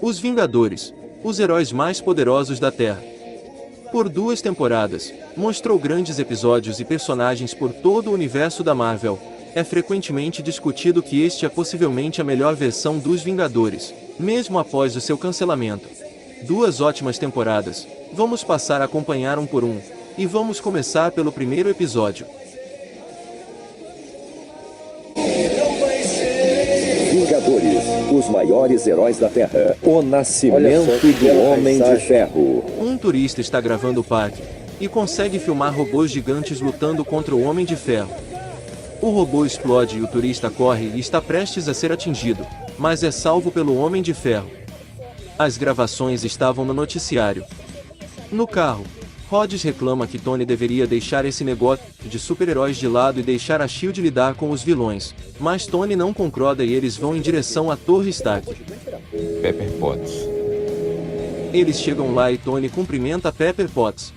Os Vingadores, os heróis mais poderosos da Terra. Por 2 temporadas, mostrou grandes episódios e personagens por todo o universo da Marvel. É frequentemente discutido que este é possivelmente a melhor versão dos Vingadores, mesmo após o seu cancelamento. 2 ótimas temporadas, vamos passar a acompanhar um por um, e vamos começar pelo primeiro episódio. Vingadores, os maiores heróis da Terra. O nascimento do Homem de Ferro. Um turista está gravando o parque, e consegue filmar robôs gigantes lutando contra o Homem de Ferro. O robô explode e o turista corre e está prestes a ser atingido, mas é salvo pelo Homem de Ferro. As gravações estavam no noticiário. No carro, Rhodes reclama que Tony deveria deixar esse negócio de super-heróis de lado e deixar a SHIELD lidar com os vilões, mas Tony não concorda e eles vão em direção à Torre Stark. Pepper Potts. Eles chegam lá e Tony cumprimenta Pepper Potts.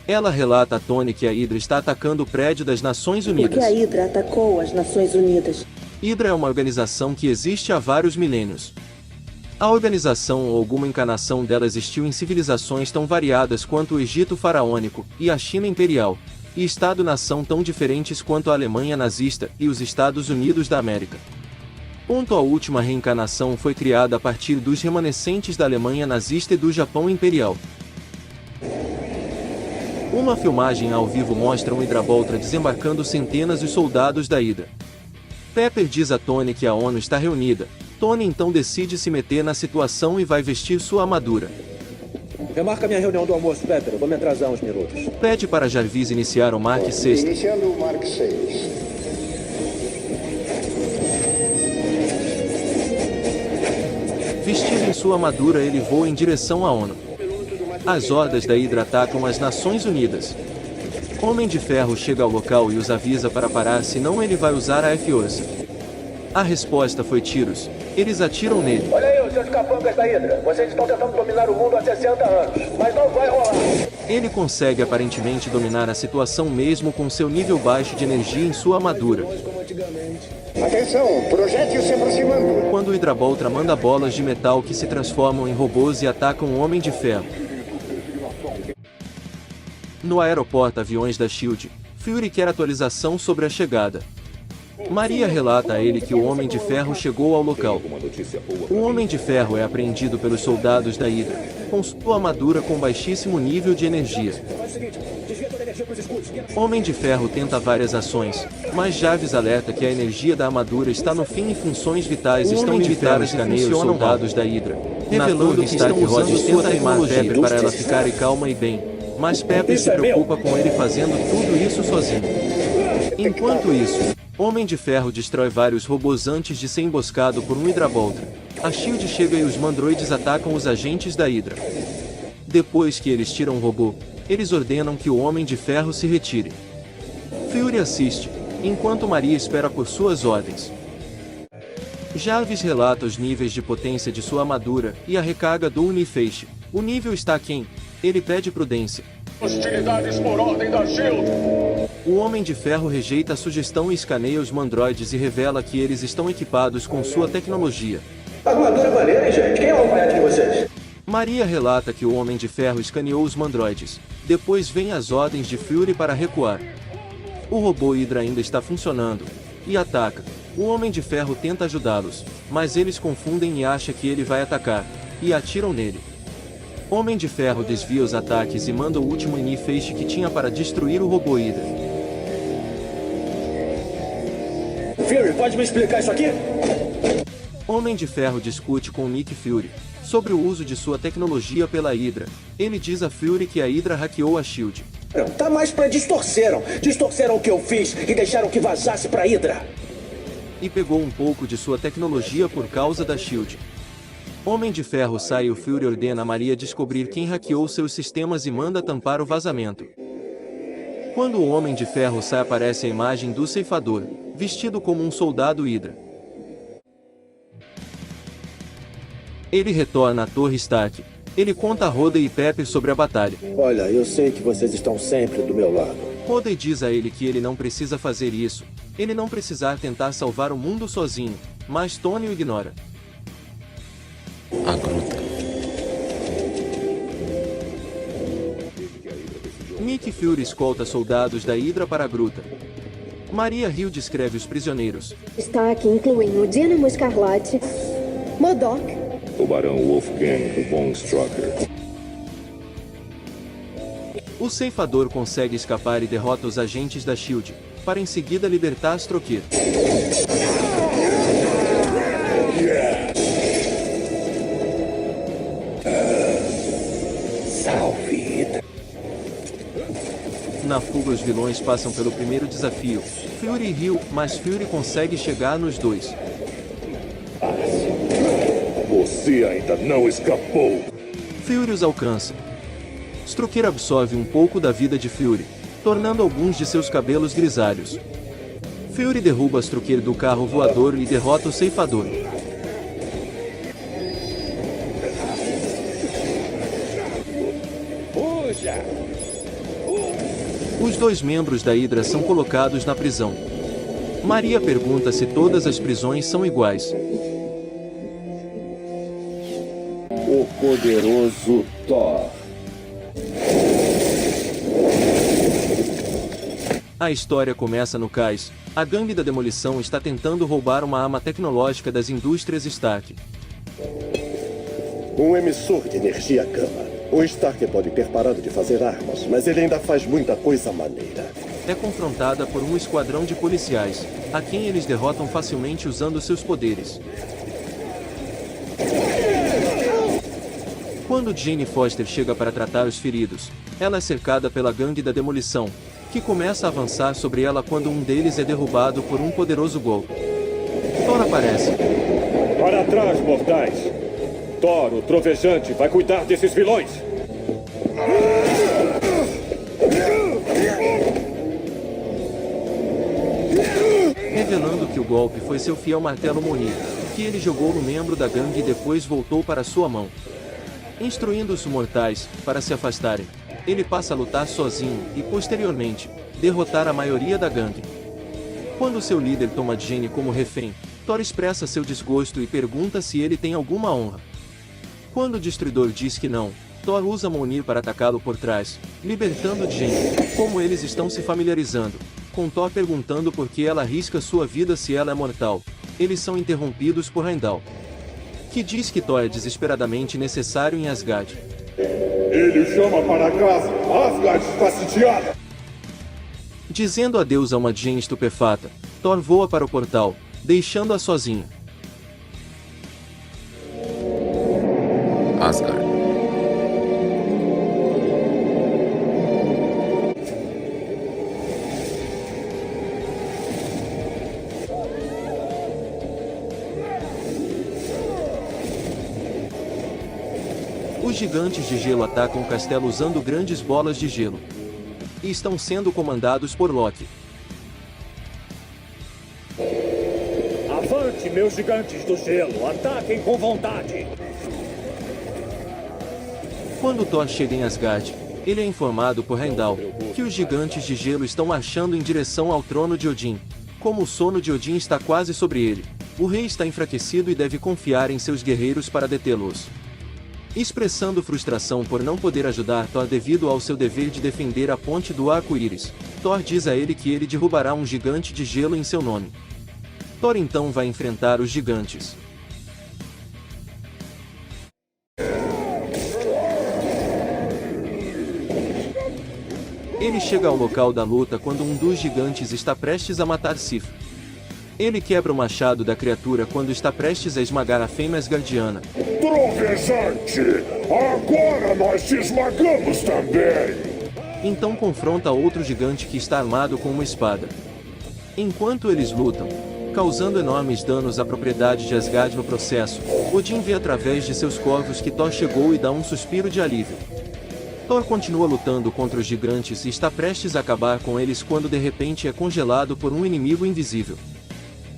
Ela relata a Tony que a Hydra está atacando o prédio das Nações Unidas. Porque a Hydra atacou as Nações Unidas. Hydra é uma organização que existe há vários milênios. A organização ou alguma encarnação dela existiu em civilizações tão variadas quanto o Egito faraônico e a China imperial, e Estado-nação tão diferentes quanto a Alemanha nazista e os Estados Unidos da América. A última reencarnação foi criada a partir dos remanescentes da Alemanha nazista e do Japão imperial. Uma filmagem ao vivo mostra um Hydraboltra desembarcando centenas de soldados da Hydra. Pepper diz a Tony que a ONU está reunida. Tony então decide se meter na situação e vai vestir sua armadura. Remarca minha reunião do almoço, Pepper. Eu vou me atrasar uns minutos. Pede para Jarvis iniciar o Mark VI. Iniciando o Mark VI. Vestido em sua armadura, ele voa em direção à ONU. As hordas da Hydra atacam as Nações Unidas. Homem de Ferro chega ao local e os avisa para parar, senão ele vai usar a F-Força. A resposta foi tiros. Eles atiram nele. Olha aí, os seus capangas da Hydra. Vocês estão tentando dominar o mundo há 60 anos, mas não vai rolar. Ele consegue aparentemente dominar a situação mesmo com seu nível baixo de energia em sua armadura. Atenção, projétil se aproximando. Quando o Hydraboltra manda bolas de metal que se transformam em robôs e atacam o Homem de Ferro. No aeroporto aviões da SHIELD, Fury quer atualização sobre a chegada. Maria relata a ele que o Homem de Ferro chegou ao local. O Homem de Ferro é apreendido pelos soldados da Hydra, com sua armadura com baixíssimo nível de energia. Homem de Ferro tenta várias ações, mas Jarvis alerta que a energia da armadura está no fim e funções vitais estão limitadas e escaneia os soldados da Hydra, revelando que estão usando sua tecnologia para ela ficar calma e bem, mas Pepper se preocupa com ele fazendo tudo isso sozinho. Enquanto isso, Homem de Ferro destrói vários robôs antes de ser emboscado por um Hydraboltra. A SHIELD chega e os mandroides atacam os agentes da Hydra. Depois que eles tiram o robô, eles ordenam que o Homem de Ferro se retire. Fury assiste, enquanto Maria espera por suas ordens. Jarvis relata os níveis de potência de sua armadura e a recarga do Unifeixe. O nível está aquém. Ele pede prudência. Hostilidades por ordem da SHIELD. O Homem de Ferro rejeita a sugestão e escaneia os mandroides e revela que eles estão equipados com sua tecnologia. Armadura maneira, hein, gente? Quem é o alfaiate de vocês? Maria relata que o Homem de Ferro escaneou os mandroides. Depois vem as ordens de Fury para recuar. O robô Hydra ainda está funcionando e ataca. O Homem de Ferro tenta ajudá-los, mas eles confundem e acham que ele vai atacar, e atiram nele. Homem de Ferro desvia os ataques e manda o último Unifeixe que tinha para destruir o robô Hydra. Fury, pode me explicar isso aqui? Homem de Ferro discute com Nick Fury sobre o uso de sua tecnologia pela Hydra. Ele diz a Fury que a Hydra hackeou a SHIELD. Tá mais pra distorceram. Distorceram o que eu fiz e deixaram que vazasse pra Hydra. E pegou um pouco de sua tecnologia por causa da SHIELD. Homem de Ferro sai e o Fury ordena a Maria descobrir quem hackeou seus sistemas e manda tampar o vazamento. Quando o Homem de Ferro sai, aparece a imagem do ceifador, vestido como um soldado Hydra. Ele retorna à Torre Stark. Ele conta a Rhodey e Pepper sobre a batalha. Olha, eu sei que vocês estão sempre do meu lado. Rhodey diz a ele que ele não precisa fazer isso. Ele não precisar tentar salvar o mundo sozinho, mas Tony o ignora. A gruta. Nick Fury escolta soldados da Hydra para a gruta. Maria Hill descreve os prisioneiros. Destaque incluem o Dínamo Escarlate, MODOK, O Barão Wolfgang von Strucker. O ceifador consegue escapar e derrota os agentes da SHIELD, para em seguida libertar Strokir. Salve. Na fuga os vilões passam pelo primeiro desafio, Fury e Hill, mas Fury consegue chegar nos dois. Você ainda não escapou. Fury os alcança. Strokir absorve um pouco da vida de Fury, tornando alguns de seus cabelos grisalhos. Fury derruba Strokir do carro voador e derrota o ceifador. Os dois membros da Hydra são colocados na prisão. Maria pergunta se todas as prisões são iguais. O poderoso Thor. A história começa no cais. A gangue da demolição está tentando roubar uma arma tecnológica das indústrias Stark. Um emissor de energia gama. O Stark pode ter parado de fazer armas, mas ele ainda faz muita coisa maneira. É confrontada por um esquadrão de policiais, a quem eles derrotam facilmente usando seus poderes. Quando Jane Foster chega para tratar os feridos, ela é cercada pela gangue da demolição, que começa a avançar sobre ela quando um deles é derrubado por um poderoso golpe. Thor aparece. Para trás, mortais! Thor, o trovejante, vai cuidar desses vilões! Revelando que o golpe foi seu fiel martelo Mjolnir, que ele jogou no membro da gangue e depois voltou para sua mão. Instruindo os mortais, para se afastarem, ele passa a lutar sozinho e, posteriormente, derrotar a maioria da gangue. Quando seu líder toma Jane como refém, Thor expressa seu desgosto e pergunta se ele tem alguma honra. Quando o Destruidor diz que não, Thor usa Mjolnir para atacá-lo por trás, libertando Jane. Como eles estão se familiarizando, com Thor perguntando por que ela arrisca sua vida se ela é mortal, eles são interrompidos por Heimdall, que diz que Thor é desesperadamente necessário em Asgard. Ele o chama para casa. Asgard está sitiada. Dizendo adeus a uma Jane estupefata, Thor voa para o portal, deixando-a sozinha. Asgard. Os gigantes de gelo atacam o castelo usando grandes bolas de gelo. E estão sendo comandados por Loki. Avante, meus gigantes do gelo! Ataquem com vontade! Quando Thor chega em Asgard, ele é informado por Heimdall que os gigantes de gelo estão marchando em direção ao trono de Odin. Como o sono de Odin está quase sobre ele, o rei está enfraquecido e deve confiar em seus guerreiros para detê-los. Expressando frustração por não poder ajudar Thor devido ao seu dever de defender a ponte do arco-íris, Thor diz a ele que ele derrubará um gigante de gelo em seu nome. Thor então vai enfrentar os gigantes. Ele chega ao local da luta quando um dos gigantes está prestes a matar Sif. Ele quebra o machado da criatura quando está prestes a esmagar a fêmea asgardiana. Trovejante! Agora nós te esmagamos também! Então confronta outro gigante que está armado com uma espada. Enquanto eles lutam, causando enormes danos à propriedade de Asgard no processo, Odin vê através de seus corvos que Thor chegou e dá um suspiro de alívio. Thor continua lutando contra os gigantes e está prestes a acabar com eles quando de repente é congelado por um inimigo invisível.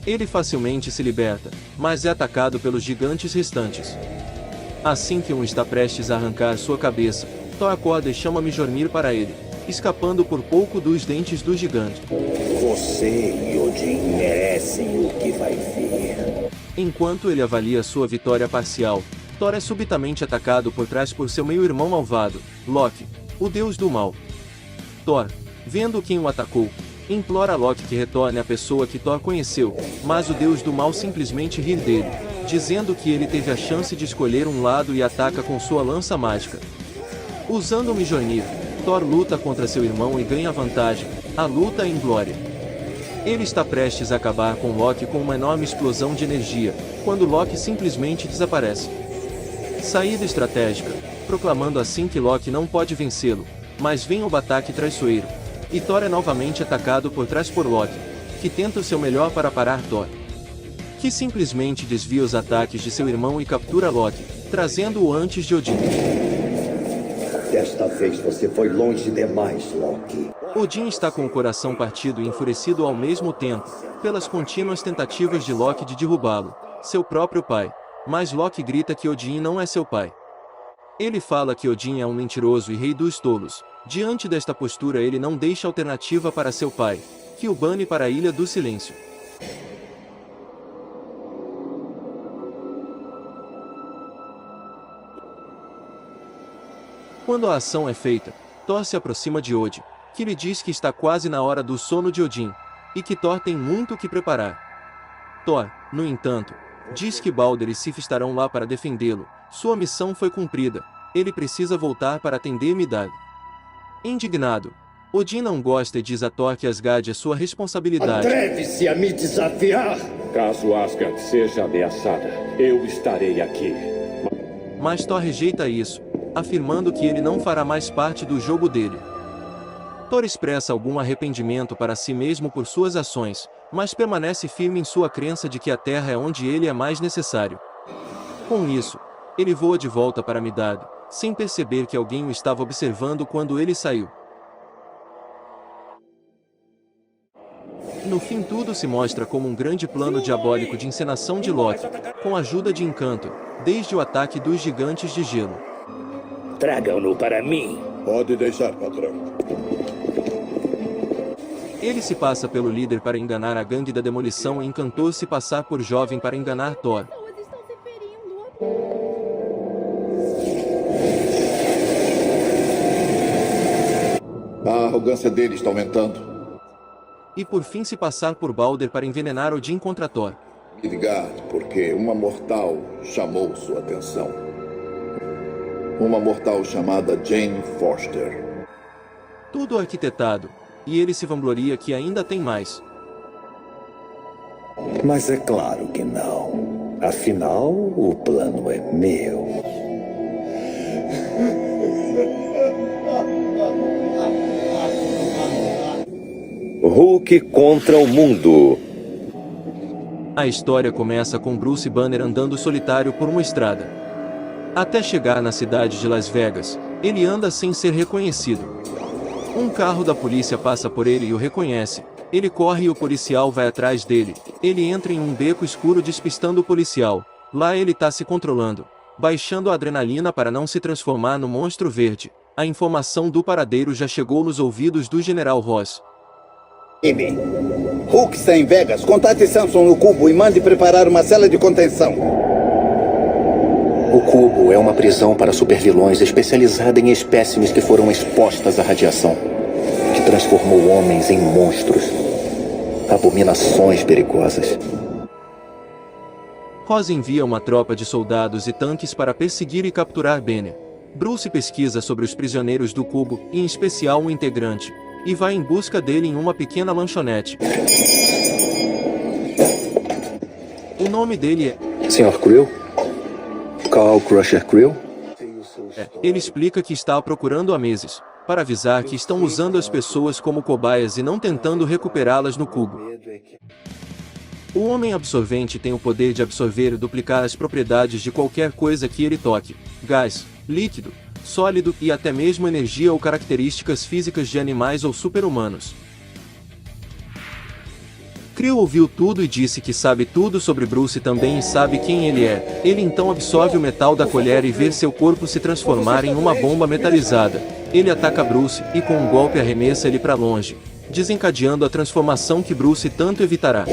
Ele facilmente se liberta, mas é atacado pelos gigantes restantes. Assim que um está prestes a arrancar sua cabeça, Thor acorda e chama Mjolnir para ele, escapando por pouco dos dentes do gigante. Você e Odin merecem o que vai ver. Enquanto ele avalia sua vitória parcial, Thor é subitamente atacado por trás por seu meio-irmão malvado, Loki, o deus do mal. Thor, vendo quem o atacou, implora a Loki que retorne à pessoa que Thor conheceu, mas o deus do mal simplesmente ri dele, dizendo que ele teve a chance de escolher um lado e ataca com sua lança mágica. Usando o Mjolnir, Thor luta contra seu irmão e ganha vantagem. A luta é inglória. Ele está prestes a acabar com Loki com uma enorme explosão de energia, quando Loki simplesmente desaparece. Saída estratégica, proclamando assim que Loki não pode vencê-lo, mas vem o ataque traiçoeiro, e Thor é novamente atacado por trás por Loki, que tenta o seu melhor para parar Thor, que simplesmente desvia os ataques de seu irmão e captura Loki, trazendo-o antes de Odin. Desta vez você foi longe demais, Loki. Odin está com o coração partido e enfurecido ao mesmo tempo, pelas contínuas tentativas de Loki de derrubá-lo, seu próprio pai. Mas Loki grita que Odin não é seu pai. Ele fala que Odin é um mentiroso e rei dos tolos. Diante desta postura ele não deixa alternativa para seu pai, que o bane para a Ilha do Silêncio. Quando a ação é feita, Thor se aproxima de Odin, que lhe diz que está quase na hora do sono de Odin, e que Thor tem muito o que preparar. Thor, no entanto, diz que Balder e Sif estarão lá para defendê-lo. Sua missão foi cumprida, ele precisa voltar para atender Midgard. Indignado, Odin não gosta e diz a Thor que Asgard é sua responsabilidade. Atreve-se a me desafiar! Caso Asgard seja ameaçada, eu estarei aqui. Mas Thor rejeita isso, afirmando que ele não fará mais parte do jogo dele. Thor expressa algum arrependimento para si mesmo por suas ações, mas permanece firme em sua crença de que a Terra é onde ele é mais necessário. Com isso, ele voa de volta para Midgard, sem perceber que alguém o estava observando quando ele saiu. No fim tudo se mostra como um grande plano diabólico de encenação de Loki, com a ajuda de Encanto, desde o ataque dos gigantes de gelo. Tragam-no para mim. Pode deixar, patrão. Ele se passa pelo líder para enganar a gangue da demolição e Encantor se passar por jovem para enganar Thor. A arrogância dele está aumentando. E por fim se passar por Balder para envenenar Odin contra Thor. Midgard, porque uma mortal chamou sua atenção. Uma mortal chamada Jane Foster. Tudo arquitetado, e ele se vangloria que ainda tem mais. Mas é claro que não. Afinal, o plano é meu. Hulk contra o mundo. A história começa com Bruce Banner andando solitário por uma estrada. Até chegar na cidade de Las Vegas, ele anda sem ser reconhecido. Um carro da polícia passa por ele e o reconhece. Ele corre e o policial vai atrás dele. Ele entra em um beco escuro despistando o policial. Lá ele tá se controlando, baixando a adrenalina para não se transformar no monstro verde. A informação do paradeiro já chegou nos ouvidos do General Ross. Hulk está em Vegas. Contate Samson no cubo e mande preparar uma cela de contenção. O cubo é uma prisão para supervilões especializada em espécimes que foram expostas à radiação, que transformou homens em monstros, abominações perigosas. Ross envia uma tropa de soldados e tanques para perseguir e capturar Banner. Bruce pesquisa sobre os prisioneiros do cubo, em especial um integrante, e vai em busca dele em uma pequena lanchonete. O nome dele é... Sr. Creel? Carl Crusher Creel? Ele explica que está procurando há meses, para avisar que estão usando as pessoas como cobaias e não tentando recuperá-las no cubo. O Homem Absorvente tem o poder de absorver e duplicar as propriedades de qualquer coisa que ele toque: gás, líquido, sólido e até mesmo energia ou características físicas de animais ou super-humanos. Creel ouviu tudo e disse que sabe tudo sobre Bruce também e sabe quem ele é. Ele então absorve o metal da colher e vê seu corpo se transformar em uma bomba metalizada. Ele ataca Bruce e com um golpe arremessa ele para longe, desencadeando a transformação que Bruce tanto evitará.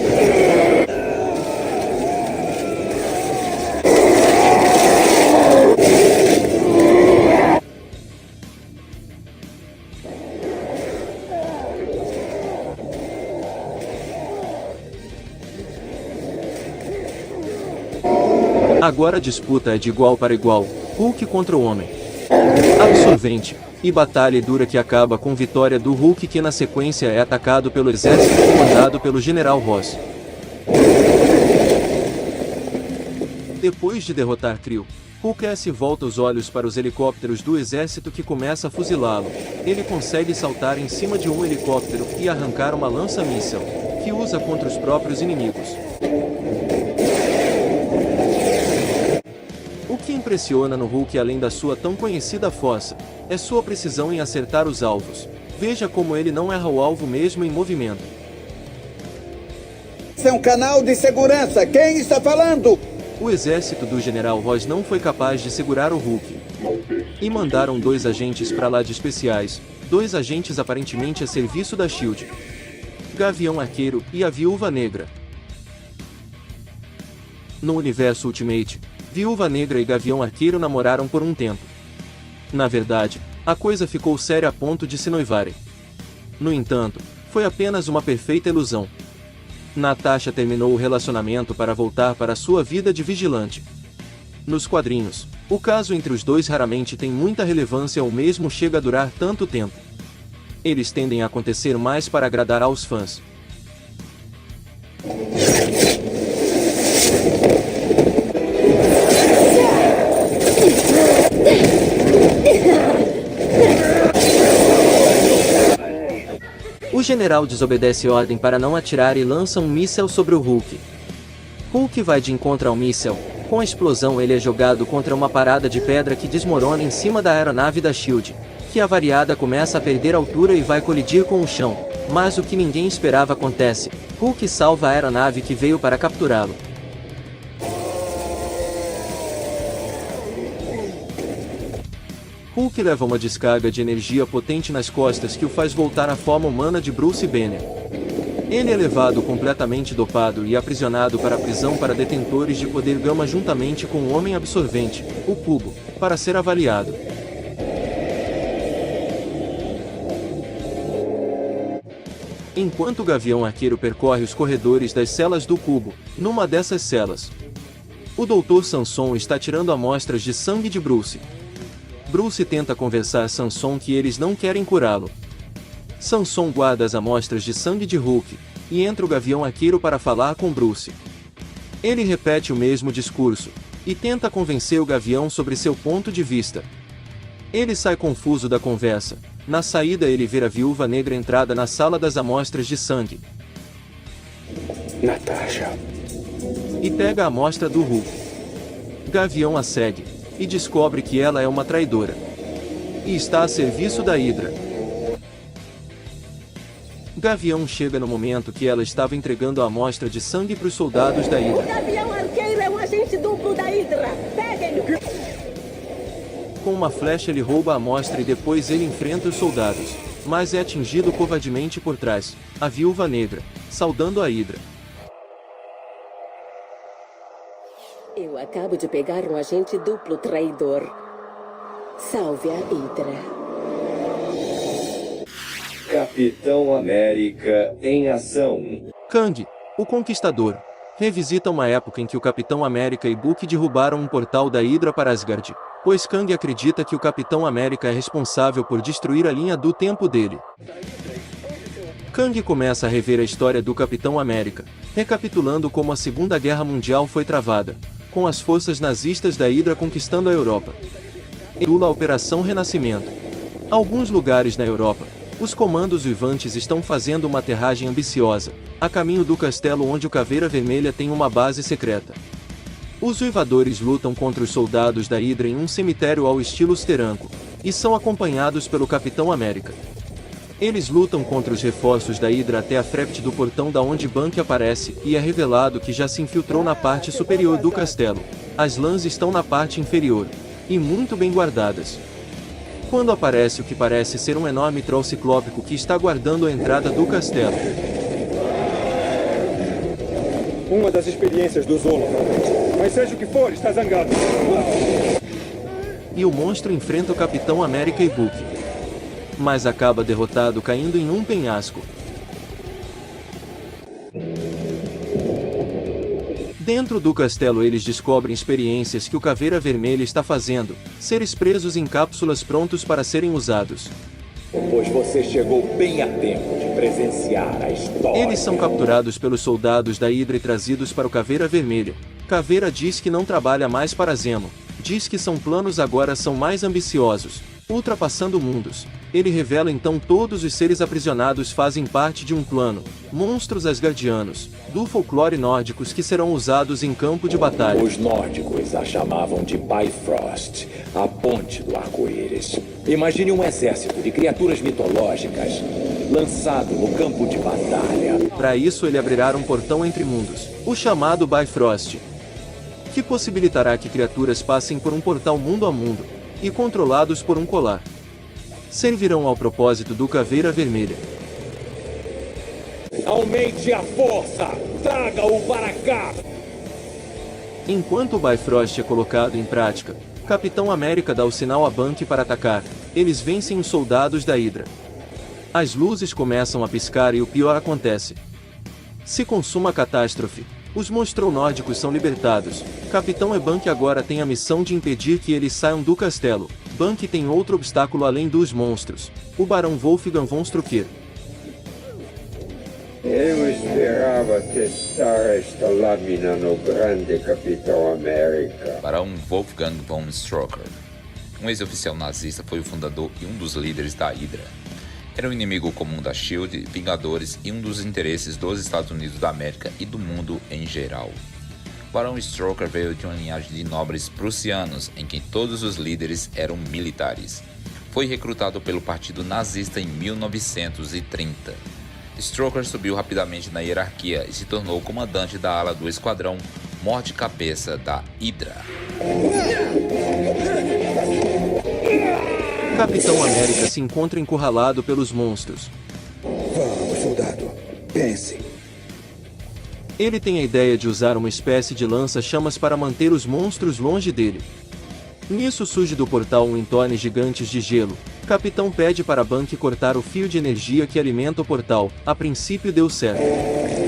Agora a disputa é de igual para igual, Hulk contra o Homem Absorvente, e batalha dura que acaba com vitória do Hulk, que na sequência é atacado pelo exército comandado pelo General Ross. Depois de derrotar Trio, Hulk se volta os olhos para os helicópteros do exército, que começa a fuzilá-lo. Ele consegue saltar em cima de um helicóptero e arrancar uma lança-míssel, que usa contra os próprios inimigos. O que impressiona no Hulk, além da sua tão conhecida fossa, é sua precisão em acertar os alvos. Veja como ele não erra o alvo mesmo em movimento. Esse é um canal de segurança. Quem está falando? O exército do General Ross não foi capaz de segurar o Hulk. E mandaram 2 agentes para lá de especiais, 2 agentes aparentemente a serviço da SHIELD. Gavião Arqueiro e a Viúva Negra. No universo Ultimate, Viúva Negra e Gavião Arqueiro namoraram por um tempo. Na verdade, a coisa ficou séria a ponto de se noivarem. No entanto, foi apenas uma perfeita ilusão. Natasha terminou o relacionamento para voltar para sua vida de vigilante. Nos quadrinhos, o caso entre os dois raramente tem muita relevância ou mesmo chega a durar tanto tempo. Eles tendem a acontecer mais para agradar aos fãs. O general desobedece ordem para não atirar e lança um míssel sobre o Hulk. Hulk vai de encontro ao míssel. Com a explosão, ele é jogado contra uma parada de pedra que desmorona em cima da aeronave da SHIELD, que avariada começa a perder altura e vai colidir com o chão. Mas o que ninguém esperava acontece. Hulk salva a aeronave que veio para capturá-lo. Hulk leva uma descarga de energia potente nas costas que o faz voltar à forma humana de Bruce Banner. Ele é levado completamente dopado e aprisionado para a prisão para detentores de poder gama juntamente com o Homem Absorvente, o Cubo, para ser avaliado. Enquanto o Gavião Arqueiro percorre os corredores das celas do Cubo, numa dessas celas, o Dr. Samson está tirando amostras de sangue de Bruce. Bruce tenta conversar Samson que eles não querem curá-lo. Samson guarda as amostras de sangue de Hulk, e entra o Gavião Arqueiro para falar com Bruce. Ele repete o mesmo discurso, e tenta convencer o Gavião sobre seu ponto de vista. Ele sai confuso da conversa. Na saída ele vê a Viúva Negra entrada na sala das amostras de sangue. Natasha. E pega a amostra do Hulk. Gavião a segue, e descobre que ela é uma traidora. E está a serviço da Hydra. Gavião chega no momento que ela estava entregando a amostra de sangue para os soldados da Hydra. O Gavião Arqueiro é um agente duplo da Hydra. Peguem-no! Com uma flecha ele rouba a amostra e depois ele enfrenta os soldados, mas é atingido covardemente por trás, a Viúva Negra, saudando a Hydra. Eu acabo de pegar um agente duplo traidor. Salve a Hydra. Capitão América em ação. Kang, o Conquistador, revisita uma época em que o Capitão América e Bucky derrubaram um portal da Hydra para Asgard, pois Kang acredita que o Capitão América é responsável por destruir a linha do tempo dele. Kang começa a rever a história do Capitão América, recapitulando como a Segunda Guerra Mundial foi travada, com as forças nazistas da Hydra conquistando a Europa. Titula a Operação Renascimento. Alguns lugares na Europa, os comandos uivantes estão fazendo uma aterragem ambiciosa, a caminho do castelo onde o Caveira Vermelha tem uma base secreta. Os uivadores lutam contra os soldados da Hydra em um cemitério ao estilo Steranko, e são acompanhados pelo Capitão América. Eles lutam contra os reforços da Hydra até a frente do portão da onde Bucky aparece, e é revelado que já se infiltrou na parte superior do castelo. As lãs estão na parte inferior, e muito bem guardadas. Quando aparece o que parece ser um enorme troll ciclópico que está guardando a entrada do castelo. Uma das experiências do Zolo. Mas seja o que for, está zangado. E o monstro enfrenta o Capitão América e Bucky, mas acaba derrotado caindo em um penhasco. Dentro do castelo eles descobrem experiências que o Caveira Vermelha está fazendo, seres presos em cápsulas prontos para serem usados. Pois você chegou bem a tempo de presenciar a história. Eles são capturados pelos soldados da Hydra e trazidos para o Caveira Vermelha. Caveira diz que não trabalha mais para Zemo. Diz que são planos agora são mais ambiciosos, ultrapassando mundos. Ele revela então todos os seres aprisionados fazem parte de um plano, monstros asgardianos, do folclore nórdicos que serão usados em campo de batalha. Os nórdicos a chamavam de Bifrost, a ponte do arco-íris. Imagine um exército de criaturas mitológicas lançado no campo de batalha. Para isso ele abrirá um portão entre mundos, o chamado Bifrost, que possibilitará que criaturas passem por um portal mundo a mundo, e controlados por um colar. Servirão ao propósito do Caveira Vermelha. Aumente a força! Traga-o para cá! Enquanto o Bifrost é colocado em prática, Capitão América dá o sinal a Bucky para atacar. Eles vencem os soldados da Hydra. As luzes começam a piscar e o pior acontece. Se consuma a catástrofe. Os monstros nórdicos são libertados. Capitão Bucky agora tem a missão de impedir que eles saiam do castelo. Bucky tem outro obstáculo além dos monstros. O Barão Wolfgang von Strucker. Eu esperava testar esta lâmina no grande Capitão América. Barão Wolfgang von Strucker, um ex-oficial nazista, foi o fundador e um dos líderes da Hydra. Era um inimigo comum da SHIELD, Vingadores e um dos interesses dos Estados Unidos da América e do mundo em geral. Barão Strucker veio de uma linhagem de nobres prussianos, em que todos os líderes eram militares. Foi recrutado pelo Partido Nazista em 1930. Strucker subiu rapidamente na hierarquia e se tornou comandante da ala do Esquadrão Morte-Cabeça da Hydra. Capitão América se encontra encurralado pelos monstros. Vamos, soldado. Pense. Ele tem a ideia de usar uma espécie de lança-chamas para manter os monstros longe dele. Nisso surge do portal um entorne gigantes de gelo. Capitão pede para Bucky cortar o fio de energia que alimenta o portal. A princípio deu certo.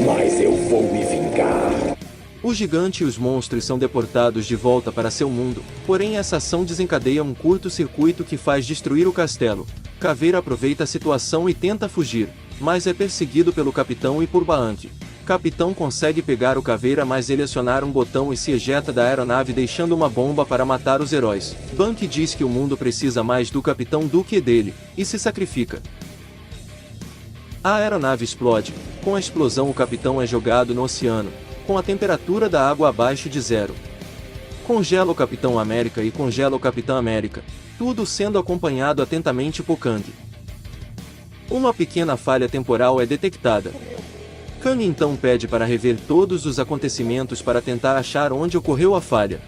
Mas eu vou me vingar. O gigante e os monstros são deportados de volta para seu mundo, porém essa ação desencadeia um curto-circuito que faz destruir o castelo. Caveira aproveita a situação e tenta fugir, mas é perseguido pelo Capitão e por Bucky. Capitão consegue pegar o Caveira, mas ele acionar um botão e se ejeta da aeronave deixando uma bomba para matar os heróis. Bucky diz que o mundo precisa mais do Capitão do que dele, e se sacrifica. A aeronave explode. Com a explosão o Capitão é jogado no oceano, com a temperatura da água abaixo de zero. Congela o Capitão América e congela o Capitão América, tudo sendo acompanhado atentamente por Kang. Uma pequena falha temporal é detectada. Kang então pede para rever todos os acontecimentos para tentar achar onde ocorreu a falha.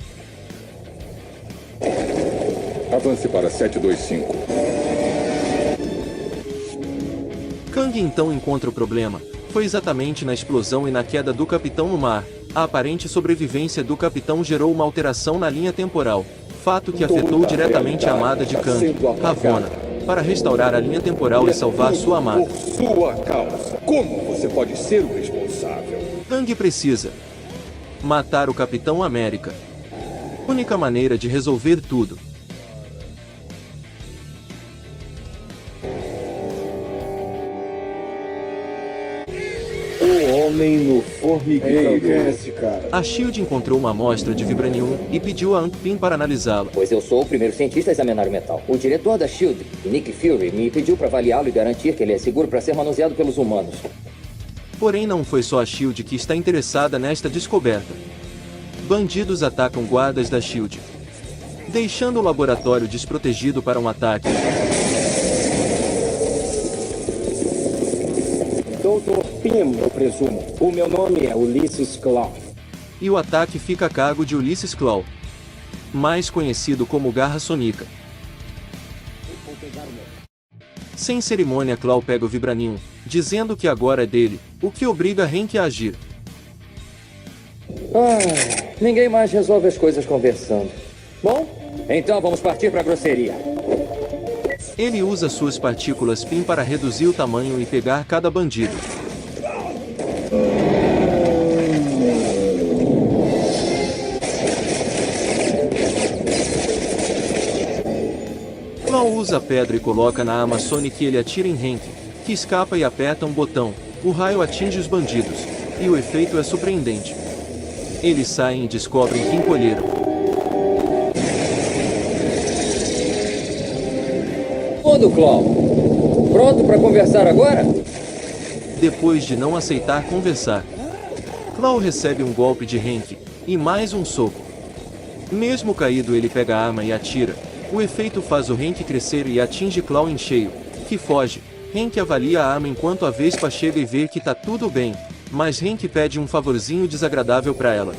Avance para 725. Kang então encontra o problema. Foi exatamente na explosão e na queda do Capitão no mar. A aparente sobrevivência do Capitão gerou uma alteração na linha temporal, fato que afetou diretamente a amada de Kang, Ravonna, para restaurar a linha temporal e salvar sua amada. Por sua causa. Como você pode ser o responsável? Kang precisa matar o Capitão América. Única maneira de resolver tudo. O homem no formigueiro. Quem é esse cara? A SHIELD encontrou uma amostra de vibranium e pediu a Hank Pym para analisá-lo. Pois eu sou o primeiro cientista a examinar o metal. O diretor da SHIELD, Nick Fury, me pediu para avaliá-lo e garantir que ele é seguro para ser manuseado pelos humanos. Porém não foi só a SHIELD que está interessada nesta descoberta. Bandidos atacam guardas da SHIELD, deixando o laboratório desprotegido para um ataque. Doutor Pym, eu presumo. O meu nome é Ulysses Klaue. E o ataque fica a cargo de Ulysses Klaue, mais conhecido como Garra Sonica. Sem cerimônia, Klaue pega o vibranium, dizendo que agora é dele, o que obriga Hank a agir. Ninguém mais resolve as coisas conversando. Bom, então vamos partir para a grosseria. Ele usa suas partículas Pym para reduzir o tamanho e pegar cada bandido. Claw usa a pedra e coloca na arma Sonic e ele atira em Hank, que escapa e aperta um botão. O raio atinge os bandidos, e o efeito é surpreendente. Eles saem e descobrem que encolheram. Todo Claw, pronto para conversar agora? Depois de não aceitar conversar, Claw recebe um golpe de Hank, e mais um soco. Mesmo caído ele pega a arma e atira. O efeito faz o Hank crescer e atinge Claw em cheio, que foge. Hank avalia a arma enquanto a Vespa chega e vê que tá tudo bem, mas Hank pede um favorzinho desagradável pra ela.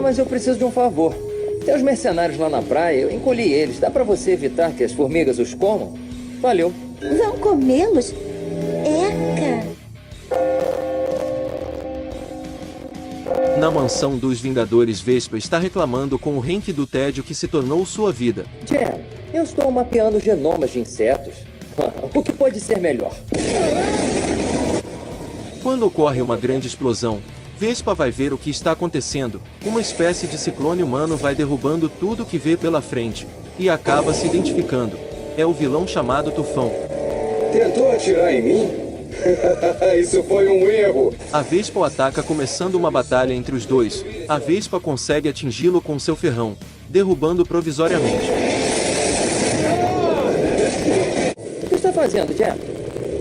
Mas eu preciso de um favor. Tem os mercenários lá na praia, eu encolhi eles. Dá pra você evitar que as formigas os comam? Valeu. Vão comê-los? Eca! Na mansão dos Vingadores, Vespa está reclamando com o Hank do tédio que se tornou sua vida. Jen, eu estou mapeando genomas de insetos. O que pode ser melhor? Quando ocorre uma grande explosão, Vespa vai ver o que está acontecendo. Uma espécie de ciclone humano vai derrubando tudo que vê pela frente, e acaba se identificando. É o vilão chamado Tufão. Tentou atirar em mim? Isso foi um erro. A Vespa o ataca, começando uma batalha entre os dois. A Vespa consegue atingi-lo com seu ferrão, derrubando provisoriamente. O que está fazendo, Jen?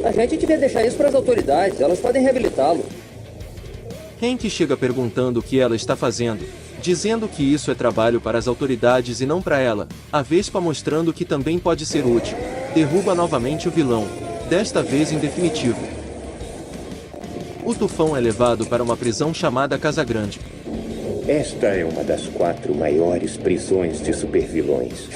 A gente devia deixar isso para as autoridades, elas podem reabilitá-lo. Hank chega perguntando o que ela está fazendo, dizendo que isso é trabalho para as autoridades e não para ela. A Vespa mostrando que também pode ser útil. Derruba novamente o vilão, desta vez em definitivo. O Tufão é levado para uma prisão chamada Casa Grande. Esta é uma das 4 maiores prisões de supervilões.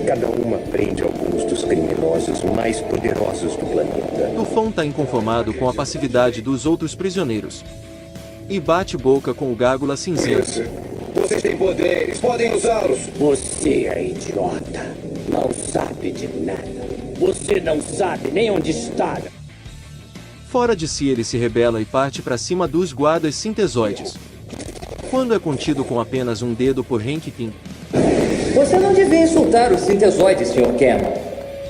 Cada uma prende alguns dos criminosos mais poderosos do planeta. Tufão está inconformado com a passividade dos outros prisioneiros. E bate boca com o Gárgula Cinzento. Vocês têm poderes, podem usá-los. Você é idiota. Não sabe de nada. Você não sabe nem onde está. Fora de si, ele se rebela e parte para cima dos guardas sintesoides. Quando é contido com apenas um dedo por Hank Pym. Você não devia insultar os sintesoides, Sr. Cameron.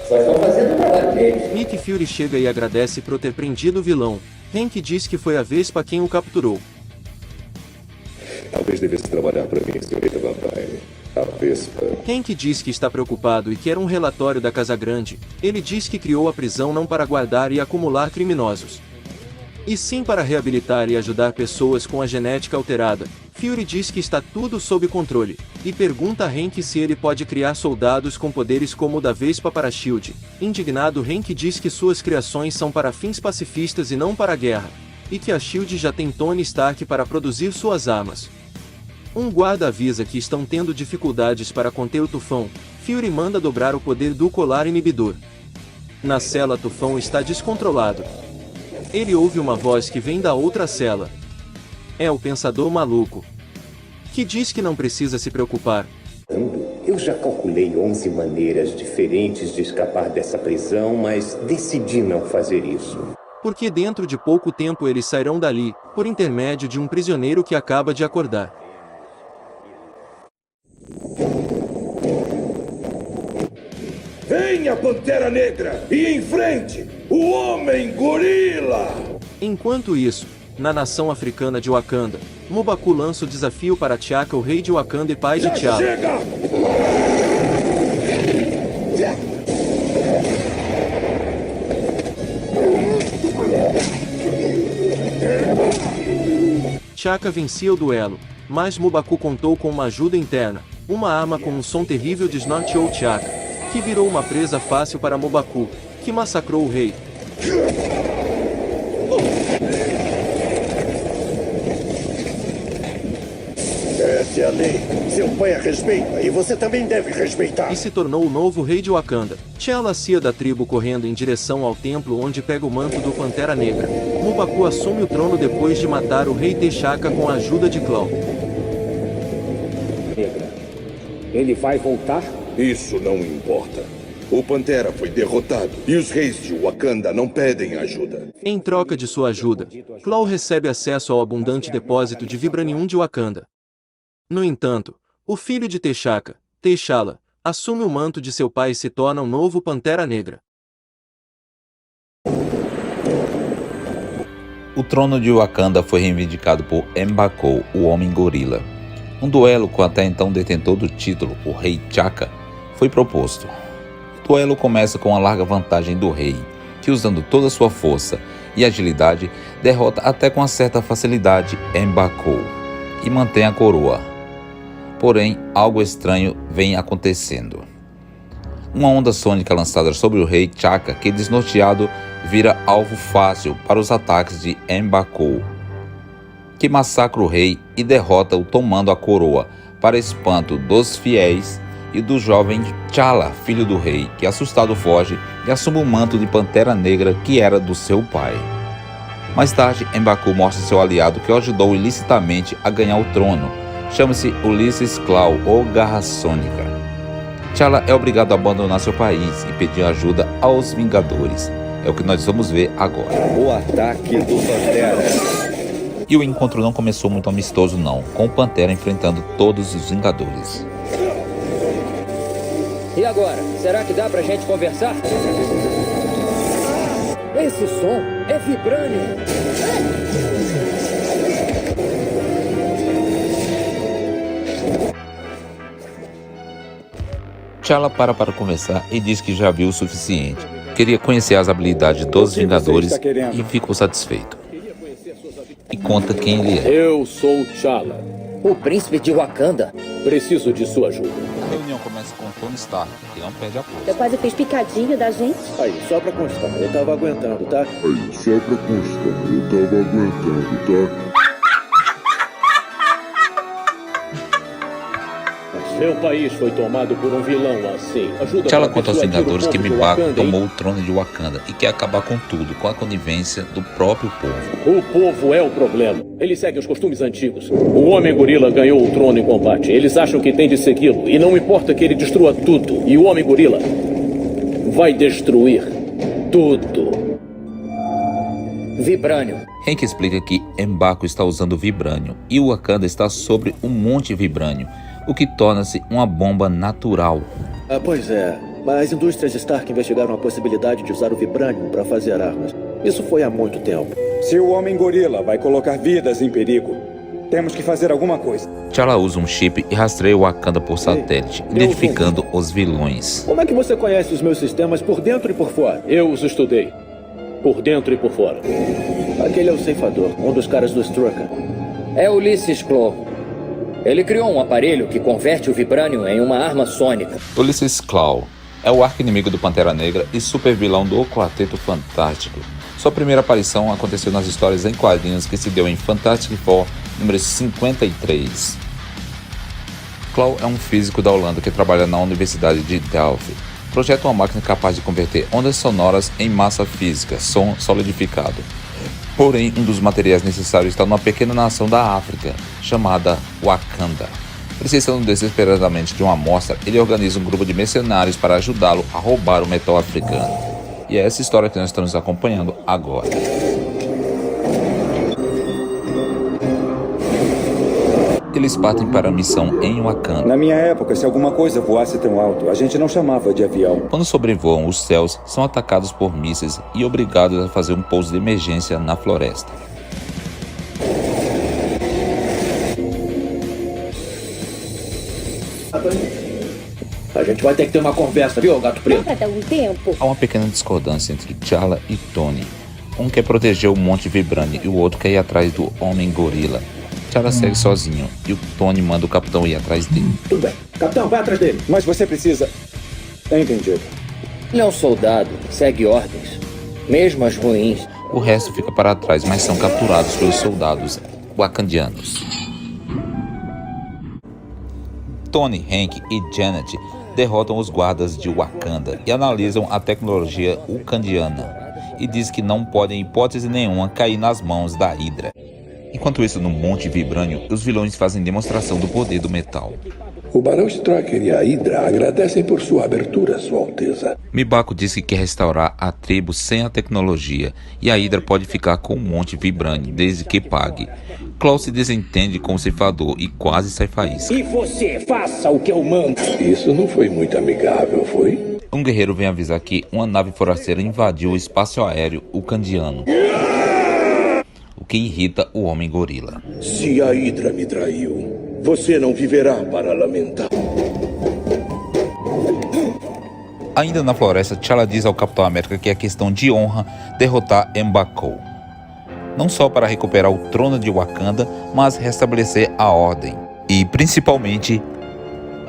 Só estão fazendo o trabalho deles. Nick Fury chega e agradece por ter prendido o vilão. Hank diz que foi a Vespa quem o capturou. Talvez devesse trabalhar para mim, senhorita Van Dyne. A Vespa. Hank diz que está preocupado e quer um relatório da Casa Grande. Ele diz que criou a prisão não para guardar e acumular criminosos, e sim para reabilitar e ajudar pessoas com a genética alterada. Fury diz que está tudo sob controle, e pergunta a Hank se ele pode criar soldados com poderes como o da Vespa para a SHIELD. Indignado, Hank diz que suas criações são para fins pacifistas e não para a guerra, e que a SHIELD já tem Tony Stark para produzir suas armas. Um guarda avisa que estão tendo dificuldades para conter o Tufão. Fury manda dobrar o poder do colar inibidor. Na cela, Tufão está descontrolado. Ele ouve uma voz que vem da outra cela. É o Pensador Maluco, que diz que não precisa se preocupar. Eu já calculei 11 maneiras diferentes de escapar dessa prisão, mas decidi não fazer isso. Porque dentro de pouco tempo eles sairão dali, por intermédio de um prisioneiro que acaba de acordar. Venha, Pantera Negra, e enfrente o Homem Gorila! Enquanto isso, na nação africana de Wakanda, M'Baku lança o desafio para T'Chaka, o rei de Wakanda e pai de T'Challa. Chega! T'Chaka vencia o duelo, mas M'Baku contou com uma ajuda interna. Uma arma com um som terrível desnorteou T'Chaka, que virou uma presa fácil para M'Baku, que massacrou o rei. Essa é a lei. Seu pai a respeita e você também deve respeitar. E se tornou o novo rei de Wakanda. T'Challa saía da tribo correndo em direção ao templo onde pega o manto do Pantera Negra. M'Baku assume o trono depois de matar o rei T'Chaka com a ajuda de Claw. Ele vai voltar? Isso não importa. O Pantera foi derrotado e os reis de Wakanda não pedem ajuda. Em troca de sua ajuda, Claw recebe acesso ao abundante depósito de Vibranium de Wakanda. No entanto, o filho de T'Chaka, T'Challa assume o manto de seu pai e se torna um novo Pantera Negra. O trono de Wakanda foi reivindicado por M'Baku, o Homem-Gorila. Um duelo com até então detentor do título, o Rei T'Chaka, foi proposto. O duelo começa com a larga vantagem do rei, que usando toda a sua força e agilidade, derrota até com uma certa facilidade M'Baku e mantém a coroa. Porém, algo estranho vem acontecendo. Uma onda sônica lançada sobre o rei T'Chaka, que desnorteado vira alvo fácil para os ataques de M'Baku, que massacra o rei e derrota-o tomando a coroa, para espanto dos fiéis e do jovem T'Challa, filho do rei, que assustado foge e assume o manto de Pantera Negra que era do seu pai. Mais tarde, M'Baku mostra seu aliado que o ajudou ilicitamente a ganhar o trono. Chama-se Ulysses Klaue, ou Garra Sônica. T'Challa é obrigado a abandonar seu país e pedir ajuda aos Vingadores. É o que nós vamos ver agora. O ataque do Pantera. E o encontro não começou muito amistoso não, com o Pantera enfrentando todos os Vingadores. E agora? Será que dá pra gente conversar? Esse som é Vibranium. T'Challa para conversar e diz que já viu o suficiente. Queria conhecer as habilidades dos Vingadores e ficou satisfeito. E conta quem ele é. Eu sou T'Challa, o príncipe de Wakanda. Preciso de sua ajuda. A reunião começa com Tony Stark, que não perde a força. Você quase fez picadinho da gente. Aí, só pra constar, eu tava aguentando, tá? Seu país foi tomado por um vilão assim. T'Challa conta aos Vingadores que M'Baku tomou o trono de Wakanda e quer acabar com tudo, com a conivência do próprio povo. O povo é o problema. Ele segue os costumes antigos. O Homem-Gorila ganhou o trono em combate. Eles acham que tem de segui-lo. E não importa que ele destrua tudo. E o Homem-Gorila vai destruir tudo. Vibranium. Hank explica que M'Baku está usando Vibranium e o Wakanda está sobre um monte Vibranium, o que torna-se uma bomba natural. Pois é, as indústrias Stark investigaram a possibilidade de usar o Vibranium para fazer armas. Isso foi há muito tempo. Se o Homem-Gorila vai colocar vidas em perigo, temos que fazer alguma coisa. T'Challa usa um chip e rastreia o Wakanda por satélite, identificando os vilões. Como é que você conhece os meus sistemas por dentro e por fora? Eu os estudei, por dentro e por fora. Aquele é o ceifador, um dos caras do Strucker. É Ulysses Klaue. Ele criou um aparelho que converte o Vibranium em uma arma sônica. Ulysses Klaue é o arqui-inimigo do Pantera Negra e super vilão do Quarteto Fantástico. Sua primeira aparição aconteceu nas histórias em quadrinhos que se deu em Fantastic Four número 53. Klaue é um físico da Holanda que trabalha na Universidade de Delft. Projeta uma máquina capaz de converter ondas sonoras em massa física, som solidificado. Porém, um dos materiais necessários está numa pequena nação da África, chamada Wakanda. Precisando desesperadamente de uma amostra, ele organiza um grupo de mercenários para ajudá-lo a roubar o metal africano. E é essa história que nós estamos acompanhando agora. Eles partem para a missão em Wakanda. Na minha época, se alguma coisa voasse tão alto, a gente não chamava de avião. Quando sobrevoam os céus, são atacados por mísseis e obrigados a fazer um pouso de emergência na floresta. A gente vai ter que ter uma conversa, viu, gato preto? Dá pra dar um tempo? Há uma pequena discordância entre T'Challa e Tony. Um quer proteger o Monte Vibranium e o outro quer ir atrás do Homem-Gorila. T'Challa segue sozinho e o Tony manda o capitão ir atrás dele. Tudo bem. Capitão, vai atrás dele. Mas você precisa... Entendido. Ele é um soldado, segue ordens, mesmo as ruins. O resto fica para trás, mas são capturados pelos soldados wakandianos. Tony, Hank e Janet derrotam os guardas de Wakanda e analisam a tecnologia wakandiana e diz que não podem, em hipótese nenhuma, cair nas mãos da Hydra. Enquanto isso, no Monte Vibrânio, os vilões fazem demonstração do poder do metal. O Barão Strucker e a Hydra agradecem por sua abertura, Sua Alteza. Mibako diz que quer restaurar a tribo sem a tecnologia, e a Hydra pode ficar com o Monte Vibrânio, desde que pague. Klaue se desentende com o ceifador e quase sai faísca. E você, faça o que eu mando. Isso não foi muito amigável, foi? Um guerreiro vem avisar que uma nave forasteira invadiu o espaço aéreo ucandiano, o que irrita o Homem-Gorila. Se a Hydra me traiu, você não viverá para lamentar. Ainda na floresta, T'Challa diz ao Capitão América que é questão de honra derrotar M'Baku. Não só para recuperar o trono de Wakanda, mas restabelecer a ordem. E, principalmente,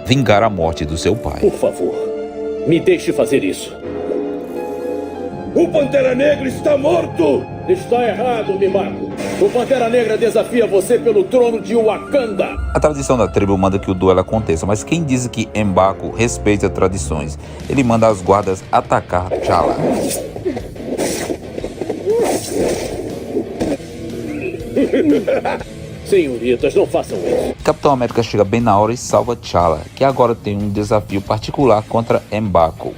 vingar a morte do seu pai. Por favor, me deixe fazer isso. O Pantera Negra está morto! Está errado, Mibako. O Pantera Negra desafia você pelo trono de Wakanda. A tradição da tribo manda que o duelo aconteça, mas quem diz que M'Baku respeita tradições? Ele manda as guardas atacar T'Challa. Senhoritas, não façam isso. Capitão América chega bem na hora e salva T'Challa, que agora tem um desafio particular contra M'Baku.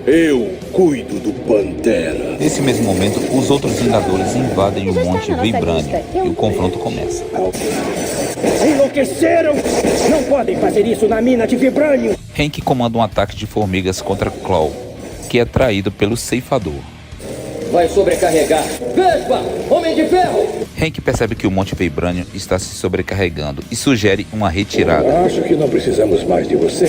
Eu cuido do Pantera. Nesse mesmo momento, os outros Vingadores invadem o Monte Vibrânio e o confronto começa. Enlouqueceram! Não podem fazer isso na mina de Vibrânio! Hank comanda um ataque de formigas contra Klaue, que é traído pelo ceifador. Vai sobrecarregar. Vespa! Homem de Ferro! Hank percebe que o Monte Vibrânio está se sobrecarregando e sugere uma retirada. Acho que não precisamos mais de você.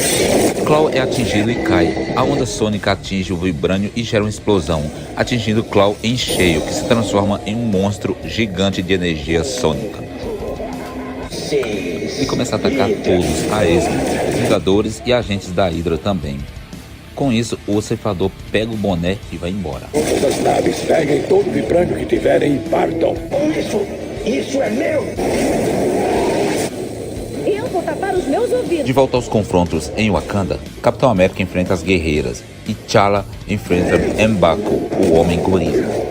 Klaue é atingido e cai. A onda sônica atinge o Vibrânio e gera uma explosão, atingindo Klaue em cheio, que se transforma em um monstro gigante de energia sônica. E começa a atacar todos, a esmo, Vingadores e agentes da Hydra também. Com isso, o ceifador pega o boné e vai embora. Essas naves peguem todo o vibrânio que tiverem e partam. Isso é meu! Eu vou tapar os meus ouvidos. De volta aos confrontos em Wakanda, Capitão América enfrenta as guerreiras e T'Challa enfrenta M'Baku, o Homem-Gorila.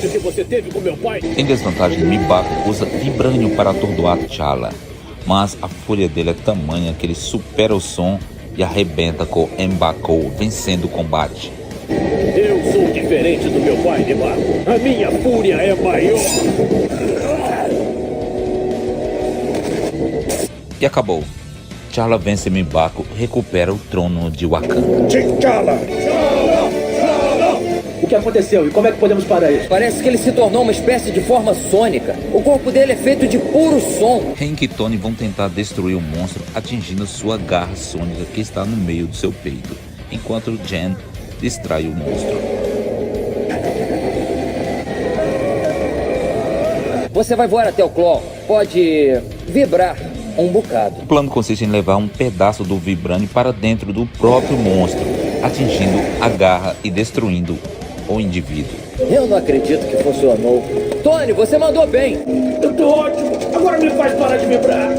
Que você teve com meu pai. Em desvantagem, M'Baku usa Vibrânio para atordoar T'Challa, mas a fúria dele é tamanha que ele supera o som e arrebenta com M'Baku, vencendo o combate. Eu sou diferente do meu pai, M'Baku. A minha fúria é maior. E acabou. T'Challa vence M'Baku e recupera o trono de Wakanda. T'Challa! O que aconteceu e como é que podemos parar isso? Parece que ele se tornou uma espécie de forma sônica. O corpo dele é feito de puro som. Hank e Tony vão tentar destruir o monstro atingindo sua garra sônica que está no meio do seu peito, enquanto Jen distrai o monstro. Você vai voar até o Klaue. Pode vibrar um bocado. O plano consiste em levar um pedaço do Vibrânio para dentro do próprio monstro, atingindo a garra e destruindo o indivíduo. Eu não acredito que funcionou. Tony, você mandou bem. Eu tô ótimo. Agora me faz parar de vibrar.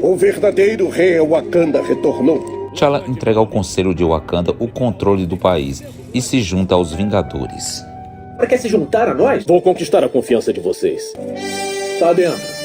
O verdadeiro rei Wakanda retornou. T'Challa entrega ao Conselho de Wakanda o controle do país e se junta aos Vingadores. Quer se juntar a nós? Vou conquistar a confiança de vocês. Tá dentro.